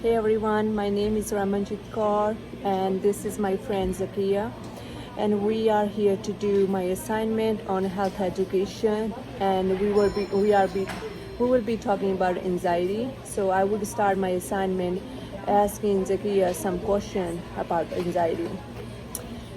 Hey everyone, my name is Ramanjit Kaur and this is my friend Zakia, and we are here to do my assignment on health education, and we will be talking about anxiety. So I would start my assignment asking Zakia some question about anxiety.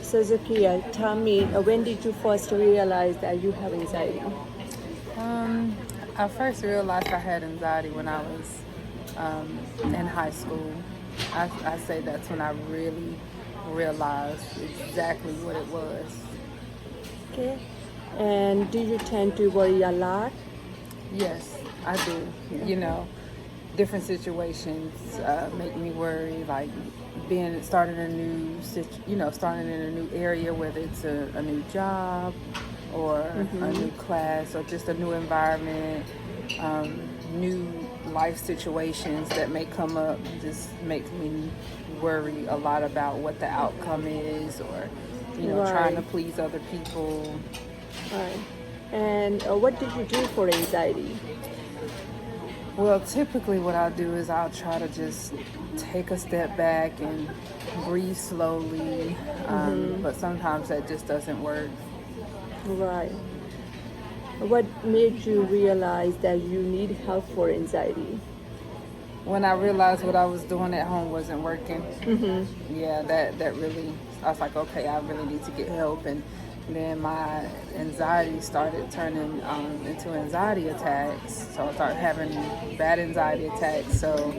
So Zakia, tell me, when did you first realize that you have anxiety? Um, I first realized I had anxiety when I was in high school. I say that's when I really realized exactly what it was. Okay. And do you tend to worry a lot? Yes, I do. You know, different situations make me worry, like starting a new starting in a new area, whether it's a new job or a new class or just a new environment, new life situations that may come up just makes me worry a lot about what the outcome is, or trying to Right. please other people. Right. And what did you do for anxiety? Well, typically what I'll do is I'll try to just take a step back and breathe slowly, but sometimes that just doesn't work. Right. What made you realize that you need help for anxiety? When I realized what I was doing at home wasn't working, yeah, that really, I was like, okay, I really need to get help. And then my anxiety started turning into anxiety attacks. So I started having bad anxiety attacks. So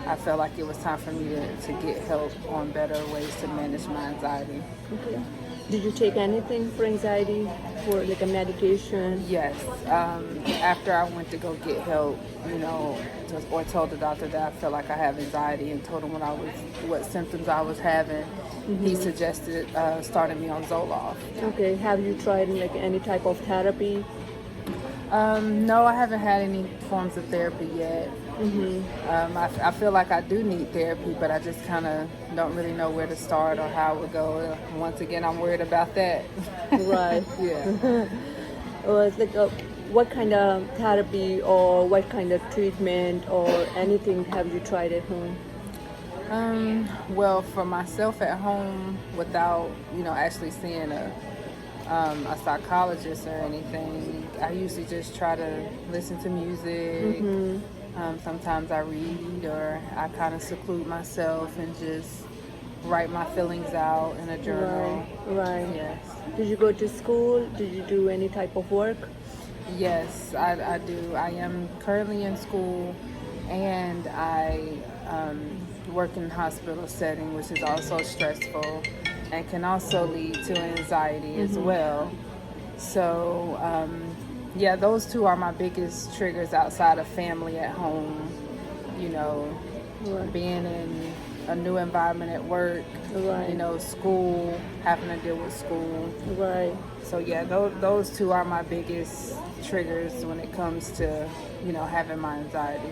I felt like it was time for me to get help on better ways to manage my anxiety. Okay. Did you take anything for anxiety, for like a medication? Yes. After I went to go get help, or told the doctor that I felt like I have anxiety, and told him what symptoms I was having, he suggested starting me on Zoloft. Okay. Have you tried like any type of therapy? No, I haven't had any forms of therapy yet. I feel like I do need therapy, but I just kind of don't really know where to start or how it would go. Once again, I'm worried about that. Right. Yeah. Or it's like what kind of therapy or what kind of treatment or anything have you tried at home? Well, for myself at home, without actually seeing a psychologist or anything, I usually just try to listen to music. Sometimes I read, or I kind of seclude myself and just write my feelings out in a Right. journal. Right. Yes. Did you go to school? Did you do any type of work? Yes, I do. I am currently in school, and I work in a hospital setting, which is also stressful and can also lead to anxiety as well. So, yeah, those two are my biggest triggers outside of family at home. You know, Right. being in a new environment at work, Right. school, having to deal with school. Right. So yeah, those two are my biggest triggers when it comes to, having my anxiety.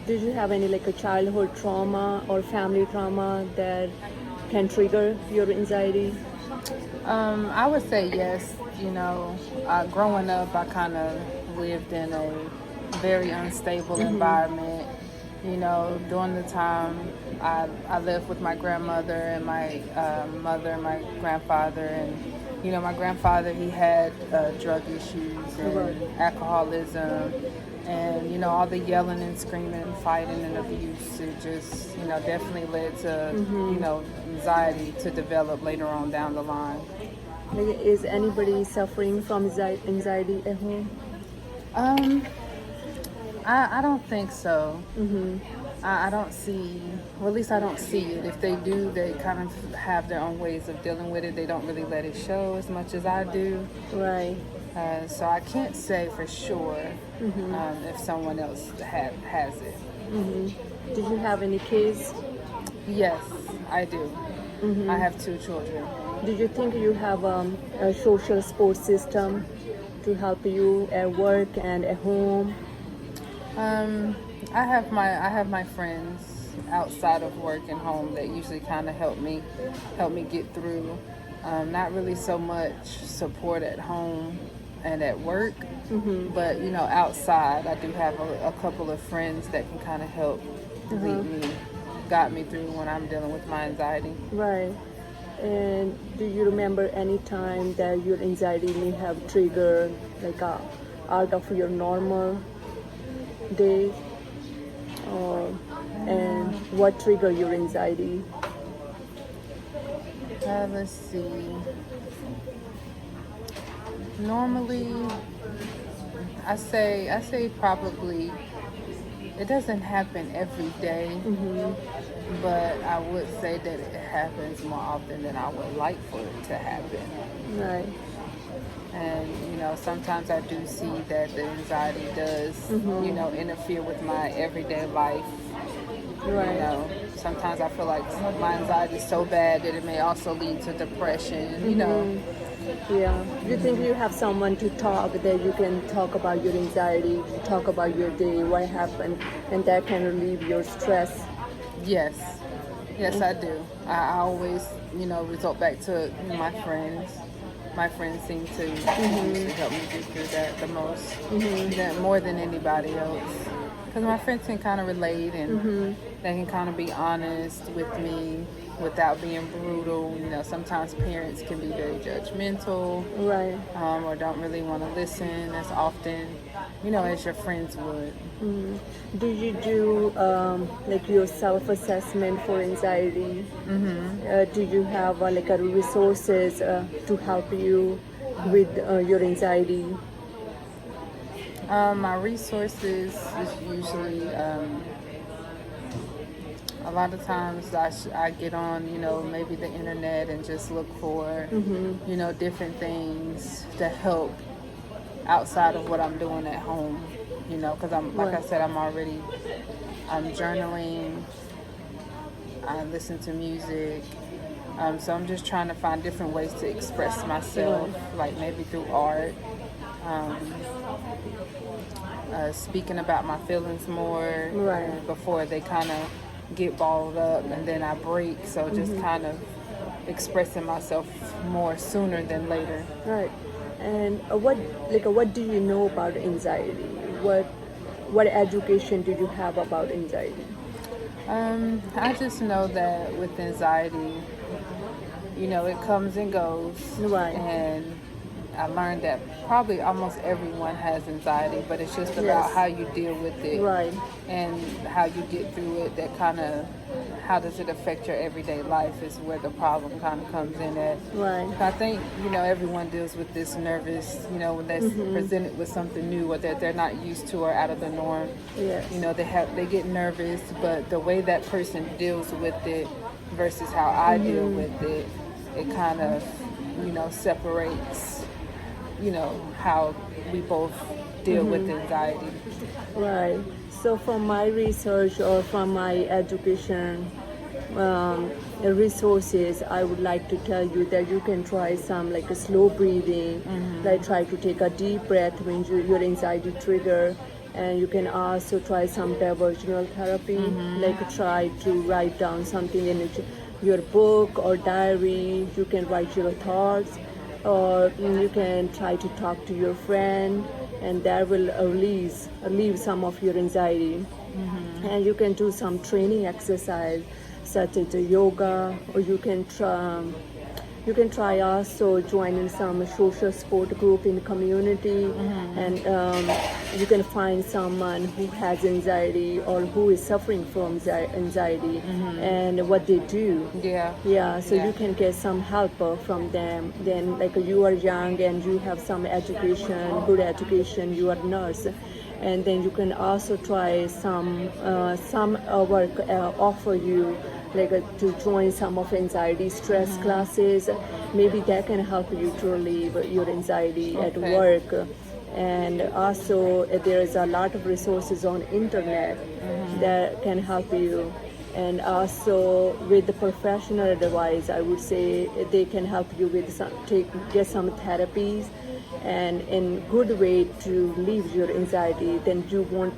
Did you have any like a childhood trauma or family trauma that can trigger your anxiety? I would say yes. Growing up, I kind of lived in a very unstable environment. During the time I lived with my grandmother and my mother and my grandfather, and my grandfather, he had drug issues and alcoholism, and all the yelling and screaming and fighting and abuse. It just definitely led to anxiety to develop later on down the line. Like, is anybody suffering from anxiety at home? Um, I don't think so. I don't see, well, at least I don't see it. If they do, they kind of have their own ways of dealing with it. They don't really let it show as much as I do. Right. So I can't say for sure if someone else has it. Did you have any kids? Yes, I do. I have two children. Did you think you have a social support system to help you at work and at home? I have my friends outside of work and home that usually kind of help me get through. Not really so much support at home. and at work. But you know, outside, I do have a couple of friends that can kind of help lead me, guide me through when I'm dealing with my anxiety. Right. And do you remember any time that your anxiety may have triggered like out of your normal days? Or and what triggered your anxiety? Let's see. Normally, I say probably it doesn't happen every day, but I would say that it happens more often than I would like for it to happen. Right. And you know, sometimes I do see that the anxiety does, you know, interfere with my everyday life. Right. You know, sometimes I feel like my anxiety is so bad that it may also lead to depression. You know. Yeah. Do you think you have someone to talk that you can talk about your anxiety, talk about your day, what happened, and that can relieve your stress? Yes. Yes, I do. I always, you know, resort back to my friends. My friends seem to usually help me get through that the most, that more than anybody else. Because my friends can kind of relate and they can kind of be honest with me without being brutal. You know, sometimes parents can be very judgmental, Right. or don't really want to listen as often, you know, as your friends would. Do you do like your self-assessment for anxiety? Do you have like resources to help you with your anxiety? My resources is usually a lot of times I get on, you know, maybe the internet and just look for, you know, different things to help outside of what I'm doing at home, you know, because like I said, I'm journaling, I listen to music, so I'm just trying to find different ways to express myself, like maybe through art, speaking about my feelings more before they kind of get balled up and then I break, so just kind of expressing myself more sooner than later. Right. And what do you know about anxiety? What education do you have about anxiety? I just know that with anxiety, you know, it comes and goes. Right. And I learned that probably almost everyone has anxiety, but it's just about how you deal with it. Right. And how you get through it. That kind of, how does it affect your everyday life is where the problem kind of comes in at. Right. I think, you know, everyone deals with this nervous, you know, when they're presented with something new or that they're not used to or out of the norm. Yes. You know, they get nervous, but the way that person deals with it versus how I deal with it, it kind of, you know, separates, you know, how we both deal with anxiety. Right. So from my research or from my education resources, I would like to tell you that you can try some like a slow breathing, like try to take a deep breath when your anxiety trigger. And you can also try some behavioral therapy, like try to write down something in your book or diary. You can write your thoughts, or you can try to talk to your friend, and that will relieve some of your anxiety. And you can do some training exercise such as yoga, or you can try also joining some social support group in the community, and you can find someone who has anxiety or who is suffering from anxiety, and what they do. So you can get some help from them. Then like you are young and you have some education, good education, you are a nurse, and then you can also try some work offer you like to join some of anxiety stress classes. Maybe that can help you to relieve your anxiety at work. And also there is a lot of resources on internet that can help you. And also with the professional advice, I would say they can help you with get some therapies and in good way to relieve your anxiety. Then you won't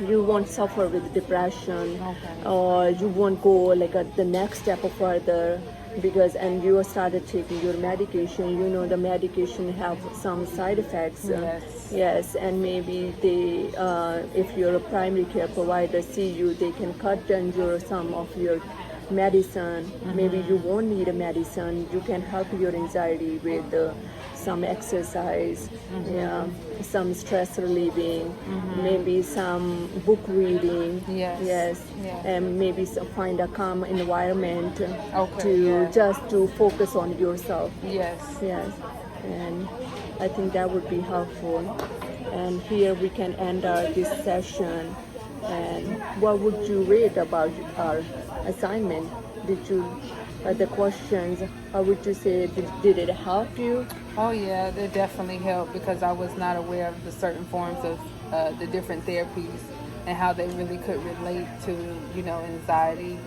you won't suffer with depression, or you won't go like the next step further. because and you started taking your medication, you know the medication have some side effects. Yes. Yes, and maybe they, if your primary care provider see you, they can cut down some of your medicine. Maybe you won't need a medicine. You can help your anxiety with some exercise, yeah, some stress relieving, maybe some book reading. Yes. Yes, Yes. and maybe find a calm environment Okay, to yeah. just to focus on yourself. Yes. Yes, and I think that would be helpful. And here we can end this session. And what would you rate about our assignment? Did you, the questions, how would you say, did it help you? Oh yeah, it definitely helped because I was not aware of the certain forms of the different therapies and how they really could relate to, you know, anxiety,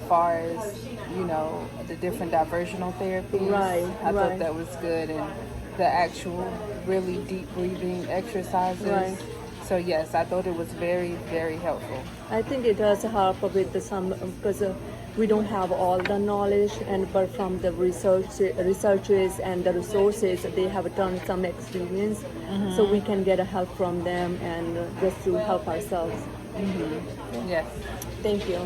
far as, you know, the different diversional therapies. Right, I right. thought that was good, and the actual really deep breathing exercises. Right. So yes, I thought it was very, very helpful. I think it does help with some, because we don't have all the knowledge, and but from the researchers and the resources, they have done some experience, so we can get a help from them and just to help ourselves. Yes. Thank you.